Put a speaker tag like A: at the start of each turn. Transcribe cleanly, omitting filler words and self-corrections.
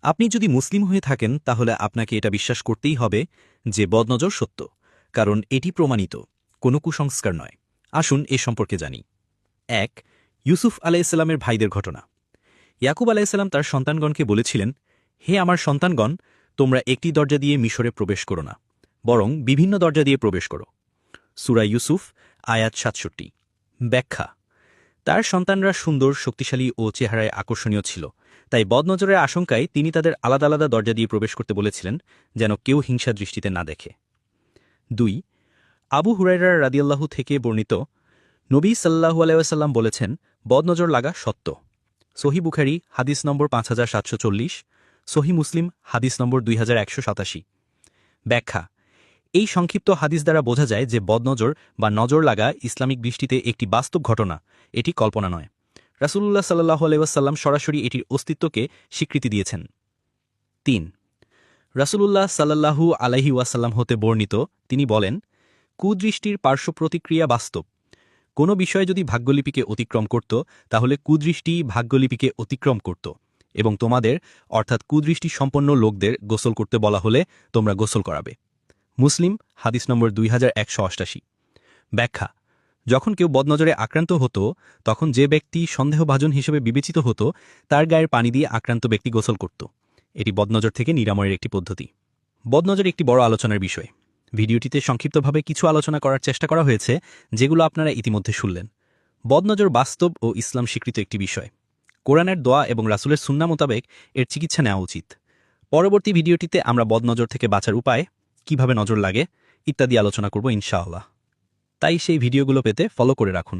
A: আপনি যদি মুসলিম হয়ে থাকেন তাহলে আপনাকে এটা বিশ্বাস করতেই হবে যে বদনজর সত্য, কারণ এটি প্রমাণিত, কোনো কুসংস্কার নয়। আসুন এ সম্পর্কে জানি। ১. ইউসুফ আলাইসাল্লামের ভাইদের ঘটনা। ইয়াকুব আলাইসাল্লাম তার সন্তানগণকে বলেছিলেন, হে আমার সন্তানগণ, তোমরা একটি দরজা দিয়ে মিশরে প্রবেশ করো না, বরং বিভিন্ন দরজা দিয়ে প্রবেশ করো। সূরা ইউসুফ আয়াত ৬৭। ব্যাখ্যা: তার সন্তানরা সুন্দর, শক্তিশালী ও চেহারায় আকর্ষণীয় ছিল, তাই বদনজরের আশঙ্কায় তিনি তাদের আলাদা আলাদা দরজা দিয়ে প্রবেশ করতে বলেছিলেন, যেন কেউ হিংসা দৃষ্টিতে না দেখে। ২. আবু হুরায়রা রাদিয়াল্লাহু থেকে বর্ণিত, নবী সাল্লাল্লাহু আলাইহি ওয়াসাল্লাম বলেছেন, বদনজর লাগা সত্য। সহিহ বুখারী হাদিস নম্বর 5740, সহিহ মুসলিম হাদিস নম্বর 2187। ব্যাখ্যা: এই সংক্ষিপ্ত হাদিস দ্বারা বোঝা যায় যে বদনজর বা নজর লাগা ইসলামিক দৃষ্টিতে একটি বাস্তব ঘটনা, এটি কল্পনা নয়। রাসূলুল্লাহ সাল্লাল্লাহু আলাইহি ওয়াসাল্লাম সরাসরি এটির অস্তিত্বকে স্বীকৃতি দিয়েছেন। ৩. রাসূলুল্লাহ সাল্লাল্লাহু আলাইহি ওয়াসাল্লাম হতে বর্ণিত, তিনি বলেন, কুদৃষ্টির পার্শ্ব প্রতিক্রিয়া বাস্তব। কোনো বিষয় যদি ভাগ্যলিপিকে অতিক্রম করত, তাহলে কুদৃষ্টি ভাগ্যলিপিকে অতিক্রম করত, এবং তোমাদের অর্থাৎ কুদৃষ্টি সম্পন্ন লোকদের গোসল করতে বলা হলে তোমরা গোসল করাবে। মুসলিম হাদিস নম্বর 2188। ব্যাখ্যা: যখন কেউ বদনজরে আক্রান্ত হতো, তখন যে ব্যক্তি সন্দেহভাজন হিসেবে বিবেচিত হতো, তার গায়ের পানি দিয়ে আক্রান্ত ব্যক্তি গোসল করত। এটি বদনজর থেকে নিরাময়ের একটি পদ্ধতি। বদনজর একটি বড় আলোচনার বিষয়। ভিডিওটিতে সংক্ষিপ্তভাবে কিছু আলোচনা করার চেষ্টা করা হয়েছে, যেগুলো আপনারা ইতিমধ্যে শুনলেন। বদনজর বাস্তব ও ইসলাম স্বীকৃত একটি বিষয়। কোরআনের দোয়া এবং রাসূলের সুন্নাহ মোতাবেক এর চিকিৎসা নেওয়া উচিত। পরবর্তী ভিডিওটিতে আমরা বদনজর থেকে বাঁচার উপায়, কিভাবে নজর লাগে ইত্যাদি আলোচনা করব ইনশাআল্লাহ। তাই সেই ভিডিওগুলো পেতে ফলো করে রাখুন।